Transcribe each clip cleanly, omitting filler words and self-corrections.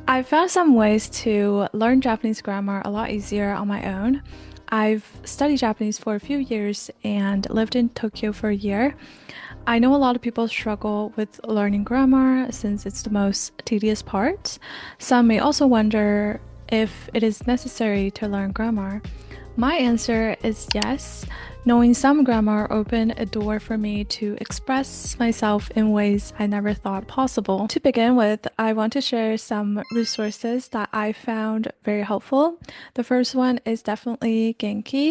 I found some ways to learn Japanese grammar a lot easier on my own. I've studied Japanese for a few years and lived in Tokyo for a year. I know a lot of people struggle with learning grammar since it's the most tedious part. Some may also wonder if it is necessary to learn grammar. My answer is yes. Knowing some grammar opened a door for me to express myself in ways I never thought possible. To begin with, I want to share some resources that I found very helpful. The first one is definitely Genki.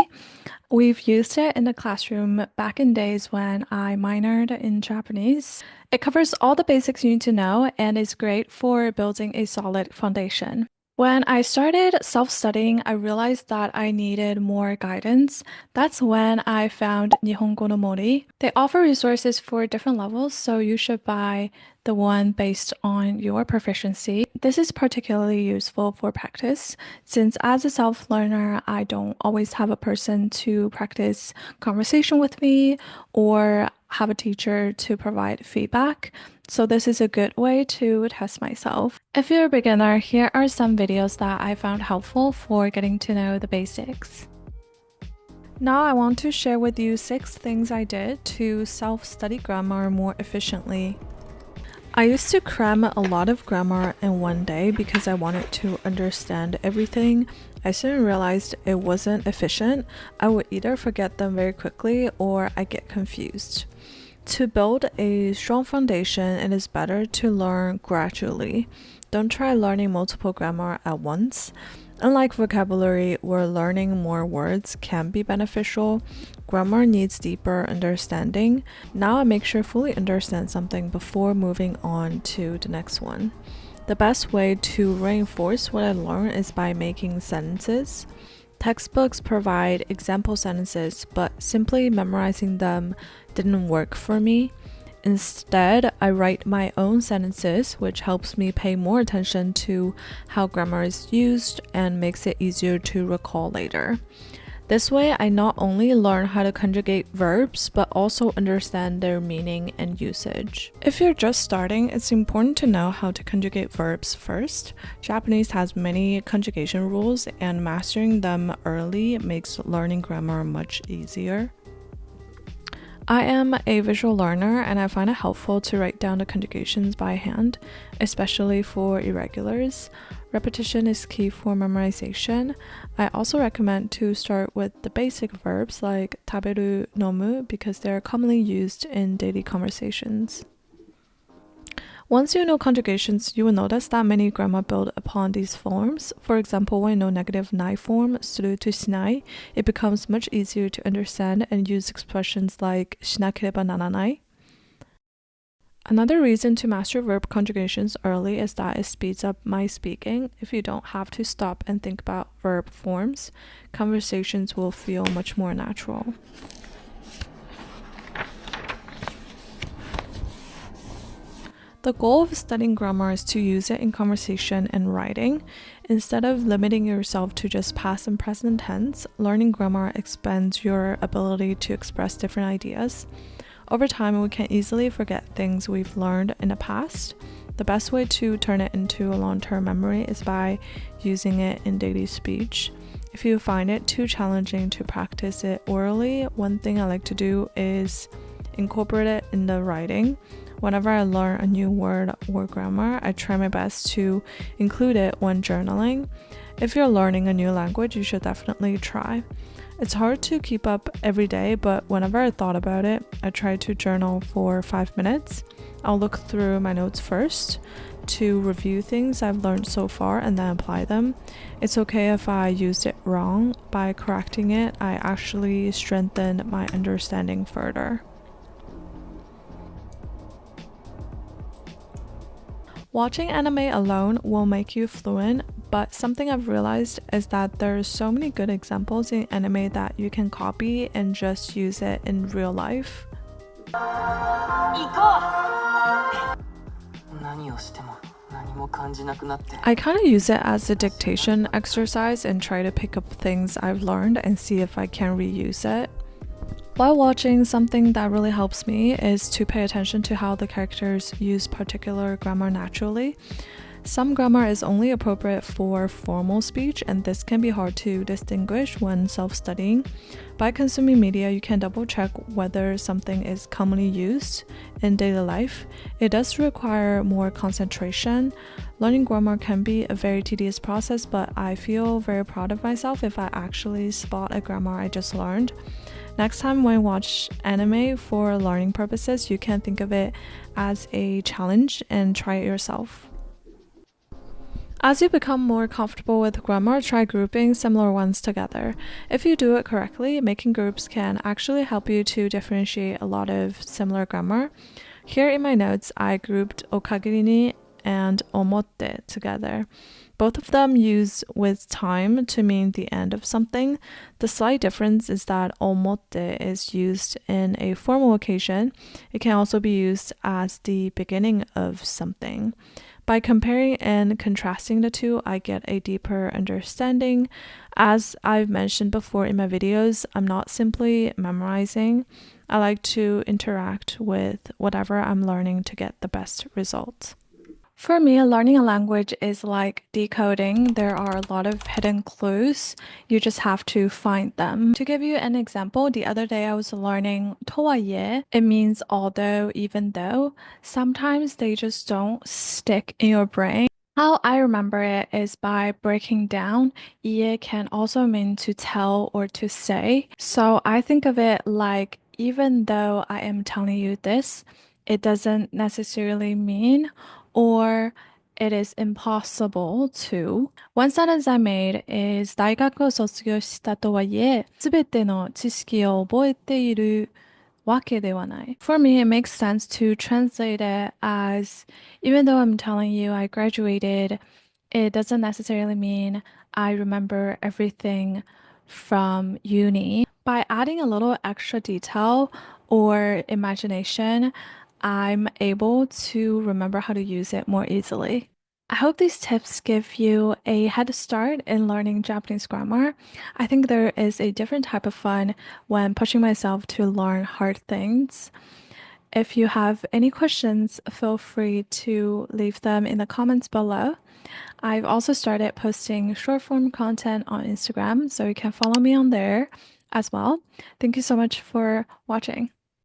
We've used it in the classroom back in days when I minored in Japanese. It covers all the basics you need to know and is great for building a solid foundation. When I started self-studying, I realized that I needed more guidance. That's when I found Nihongo no Mori. They offer resources for different levels, so you should buy the one based on your proficiency. This is particularly useful for practice, since as a self-learner, I don't always have a person to practice conversation with me or have a teacher to provide feedback. So this is a good way to test myself. If you're a beginner, here are some videos that I found helpful for getting to know the basics. Now I want to share with you 6 things I did to self-study grammar more efficiently. I used to cram a lot of grammar in one day because I wanted to understand everything. I soon realized it wasn't efficient. I would either forget them very quickly or I get confused. To build a strong foundation, it is better to learn gradually. Don't try learning multiple grammar at once. Unlike vocabulary, where learning more words can be beneficial, grammar needs deeper understanding. Now I make sure I fully understand something before moving on to the next one. The best way to reinforce what I learned is by making sentences. Textbooks provide example sentences, but simply memorizing them didn't work for me. Instead, I write my own sentences, which helps me pay more attention to how grammar is used and makes it easier to recall later. This way, I not only learn how to conjugate verbs, but also understand their meaning and usage. If you're just starting, it's important to know how to conjugate verbs first. Japanese has many conjugation rules, and mastering them early makes learning grammar much easier. I am a visual learner and I find it helpful to write down the conjugations by hand, especially for irregulars. Repetition is key for memorization. I also recommend to start with the basic verbs like taberu, nomu because they are commonly used in daily conversations. Once you know conjugations, you will notice that many grammar build upon these forms. For example, when you know negative nai form, suru to shinai, it becomes much easier to understand and use expressions like shinakereba naranai. Another reason to master verb conjugations early is that it speeds up my speaking. If you don't have to stop and think about verb forms, conversations will feel much more natural. The goal of studying grammar is to use it in conversation and writing. Instead of limiting yourself to just past and present tense, learning grammar expands your ability to express different ideas. Over time, we can easily forget things we've learned in the past. The best way to turn it into a long-term memory is by using it in daily speech. If you find it too challenging to practice it orally, one thing I like to do is incorporate it in the writing. Whenever I learn a new word or grammar, I try my best to include it when journaling. If you're learning a new language, you should definitely try. It's hard to keep up every day, but whenever I thought about it, I try to journal for 5 minutes. I'll look through my notes first to review things I've learned so far and then apply them. It's okay if I used it wrong. By correcting it, I actually strengthened my understanding further. Watching anime alone will make you fluent, but something I've realized is that there's so many good examples in anime that you can copy and just use it in real life. I kind of use it as a dictation exercise and try to pick up things I've learned and see if I can reuse it. While watching, something that really helps me is to pay attention to how the characters use particular grammar naturally. Some grammar is only appropriate for formal speech, and this can be hard to distinguish when self-studying. By consuming media, you can double-check whether something is commonly used in daily life. It does require more concentration. Learning grammar can be a very tedious process, but I feel very proud of myself if I actually spot a grammar I just learned. Next time when you watch anime for learning purposes, you can think of it as a challenge and try it yourself. As you become more comfortable with grammar, try grouping similar ones together. If you do it correctly, making groups can actually help you to differentiate a lot of similar grammar. Here in my notes, I grouped okagiri ni and omotte together. Both of them use with time to mean the end of something. The slight difference is that omotte is used in a formal occasion. It can also be used as the beginning of something. By comparing and contrasting the two, I get a deeper understanding. As I've mentioned before in my videos, I'm not simply memorizing. I like to interact with whatever I'm learning to get the best results. For me, learning a language is like decoding. There are a lot of hidden clues. You just have to find them. To give you an example, the other day I was learning towaye. It means although, even though. Sometimes they just don't stick in your brain. How I remember it is by breaking down. Ie can also mean to tell or to say. So I think of it like even though I am telling you this, it doesn't necessarily mean or it is impossible to. One sentence I made is 大学を卒業したとはいえ、すべての知識を覚えているわけではない. For me, it makes sense to translate it as even though I'm telling you I graduated, it doesn't necessarily mean I remember everything from uni. By adding a little extra detail or imagination, I'm able to remember how to use it more easily. I hope these tips give you a head start in learning Japanese grammar. I think there is a different type of fun when pushing myself to learn hard things. If you have any questions, feel free to leave them in the comments below. I've also started posting short form content on Instagram, so you can follow me on there as well. Thank you so much for watching.